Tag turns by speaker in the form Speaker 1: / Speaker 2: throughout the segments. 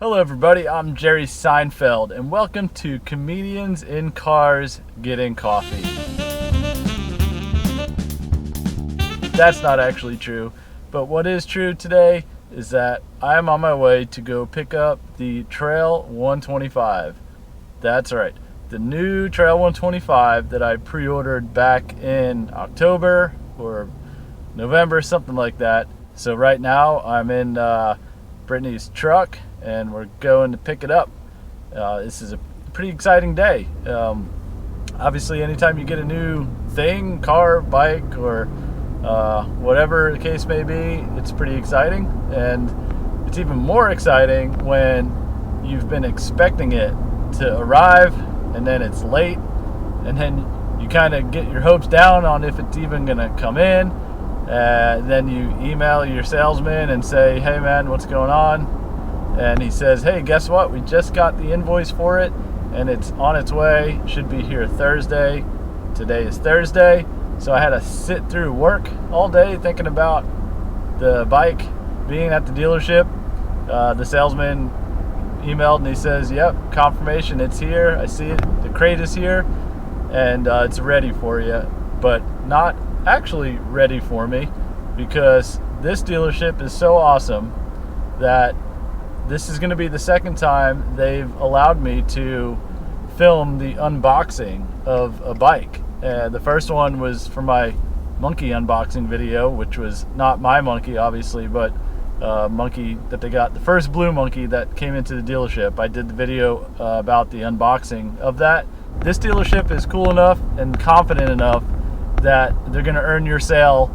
Speaker 1: Hello everybody, I'm Jerry Seinfeld and welcome to Comedians in Cars Getting Coffee. That's not actually true, but what is true today is that I am on my way to go pick up the Trail 125. That's right, the new Trail 125 that I pre-ordered back in October or November, something like that. So right now I'm in Brittany's truck and we're going to pick it up. This is a pretty exciting day. Obviously, anytime you get a new thing, car, bike, or whatever the case may be, it's pretty exciting. And it's even more exciting when you've been expecting it to arrive and then it's late, and then you kind of get your hopes down on if it's even going to come in. Then you email your salesman and say, "Hey man, what's going on?" And he says, "Hey, guess what? We just got the invoice for it and it's on its way. Should be here Thursday." Today is Thursday. So I had to sit through work all day thinking about the bike being at the dealership. The salesman emailed and he says, "Yep, confirmation, it's here. I see it. The crate is here and it's ready for you." But not actually ready for me, because this dealership is so awesome that this is going to be the second time they've allowed me to film the unboxing of a bike. The first one was for my monkey unboxing video, which was not my monkey, obviously, but monkey that they got, the first blue monkey that came into the dealership. I did the video about the unboxing of that. This dealership is cool enough and confident enough that they're going to earn your sale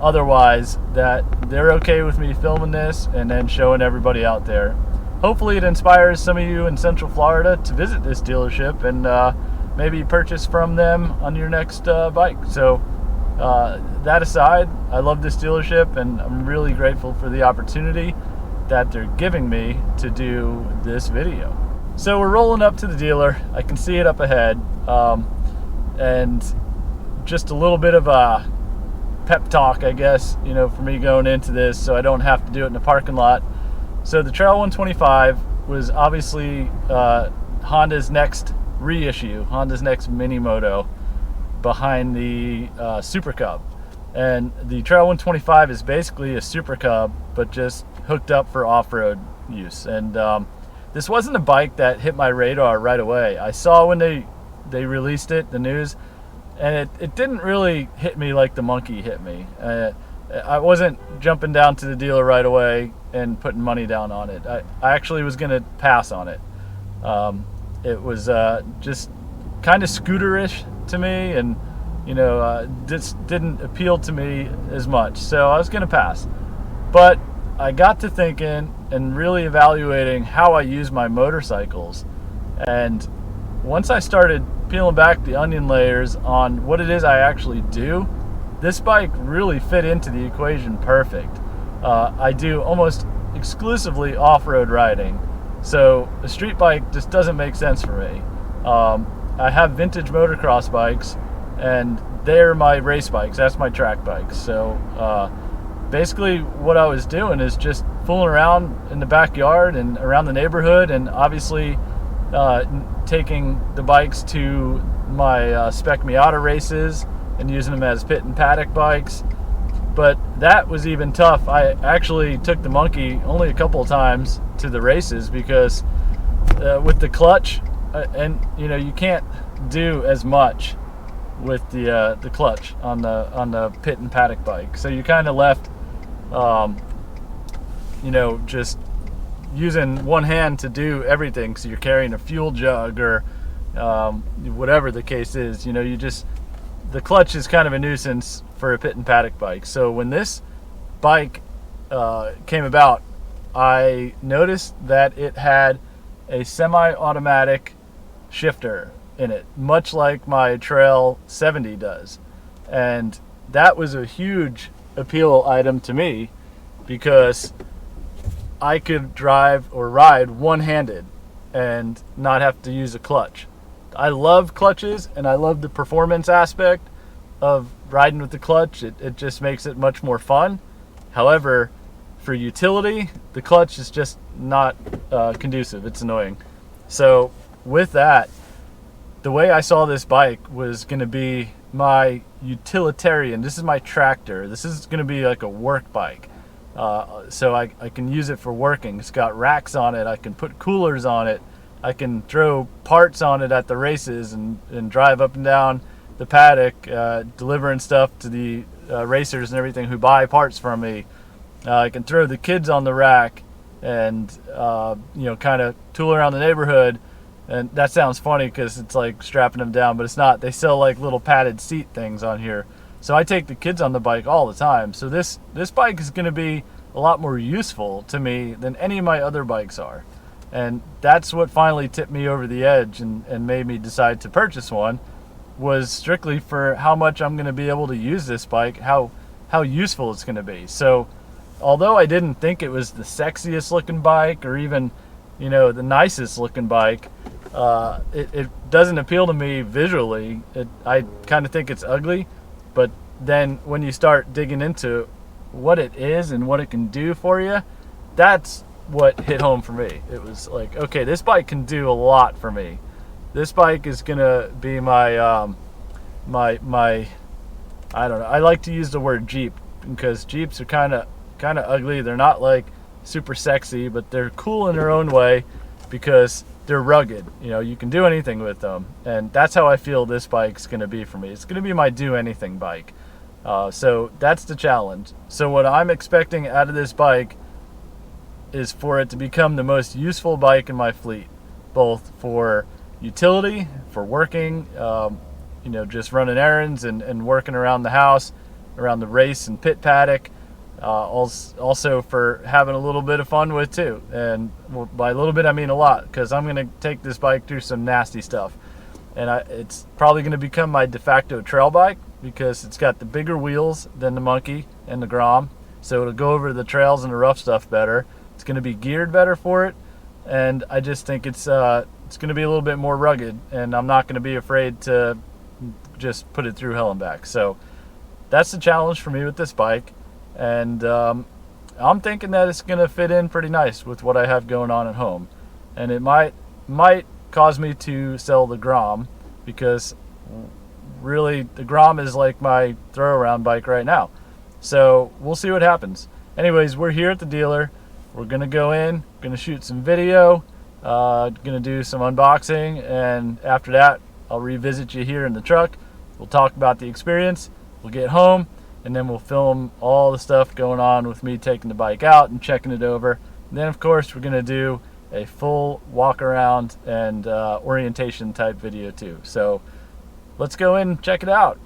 Speaker 1: otherwise, that they're okay with me filming this and then showing everybody out there. Hopefully it inspires some of you in Central Florida to visit this dealership and maybe purchase from them on your next bike. So that aside, I love this dealership and I'm really grateful for the opportunity that they're giving me to do this video. So we're rolling up to the dealer. I can see it up ahead, and just a little bit of a pep talk, I guess, for me going into this, so I don't have to do it in the parking lot. So the Trail 125 was obviously Honda's next reissue, Honda's next mini moto behind the Super Cub. And the Trail 125 is basically a Super Cub, but just hooked up for off-road use. And this wasn't a bike that hit my radar right away. I saw when they released it, the news, and it didn't really hit me like the monkey hit me. I wasn't jumping down to the dealer right away and putting money down on it. I actually was going to pass on it. It was just kind of scooterish to me, and just didn't appeal to me as much. So I was going to pass. But I got to thinking and really evaluating how I use my motorcycles. And once I started peeling back the onion layers on what it is I actually do, this bike really fit into the equation perfect. I do almost exclusively off-road riding, so a street bike just doesn't make sense for me. I have vintage motocross bikes, and they're my race bikes. That's my track bikes. So basically what I was doing is just fooling around in the backyard and around the neighborhood, and obviously taking the bikes to my Spec Miata races and using them as pit and paddock bikes. But that was even tough. I actually took the monkey only a couple of times to the races because with the clutch, and you can't do as much with the clutch on the pit and paddock bike. So you kind of left, just using one hand to do everything. So you're carrying a fuel jug or whatever the case is. The clutch is kind of a nuisance for a pit and paddock bike. So when this bike came about, I noticed that it had a semi-automatic shifter in it, much like my Trail 70 does. And that was a huge appeal item to me because I could drive or ride one-handed and not have to use a clutch. I love clutches and I love the performance aspect of riding with the clutch. It just makes it much more fun. However, for utility, the clutch is just not conducive. It's annoying. So with that, the way I saw this bike was going to be my utilitarian. This is my tractor. This is going to be like a work bike. So I can use it for working. It's got racks on it. I can put coolers on it. I can throw parts on it at the races and drive up and down the paddock, delivering stuff to the racers and everything who buy parts from me. I can throw the kids on the rack and kind of tool around the neighborhood. And that sounds funny because it's like strapping them down, but it's not. They sell like little padded seat things on here. So I take the kids on the bike all the time. So this bike is going to be a lot more useful to me than any of my other bikes are. And that's what finally tipped me over the edge and made me decide to purchase one, was strictly for how much I'm going to be able to use this bike, how useful it's going to be. So although I didn't think it was the sexiest looking bike or even the nicest looking bike, it doesn't appeal to me visually. I kind of think it's ugly, but then when you start digging into what it is and what it can do for you, that's what hit home for me. It was like, okay, this bike can do a lot for me. This bike is gonna be my my I don't know. I like to use the word Jeep because Jeeps are kind of ugly. They're not like super sexy, but they're cool in their own way because they're rugged. You can do anything with them, and that's how I feel this bike's going to be for me. It's going to be my do anything bike. So that's the challenge. So what I'm expecting out of this bike is for it to become the most useful bike in my fleet, both for utility, for working, just running errands and working around the house, around the race and pit paddock. Also for having a little bit of fun with too, and by a little bit I mean a lot, because I'm going to take this bike through some nasty stuff, and it's probably going to become my de facto trail bike because it's got the bigger wheels than the Monkey and the Grom, so it'll go over the trails and the rough stuff better. It's going to be geared better for it, and I just think it's going to be a little bit more rugged, and I'm not going to be afraid to just put it through hell and back. So that's the challenge for me with this bike. And I'm thinking that it's going to fit in pretty nice with what I have going on at home. And it might cause me to sell the Grom, because really the Grom is like my throw around bike right now. So we'll see what happens. Anyways, we're here at the dealer. We're going to go in, going to shoot some video, going to do some unboxing, and after that I'll revisit you here in the truck. We'll talk about the experience. We'll get home, and then we'll film all the stuff going on with me taking the bike out and checking it over. And then, of course, we're going to do a full walk around and orientation type video too. So let's go in and check it out.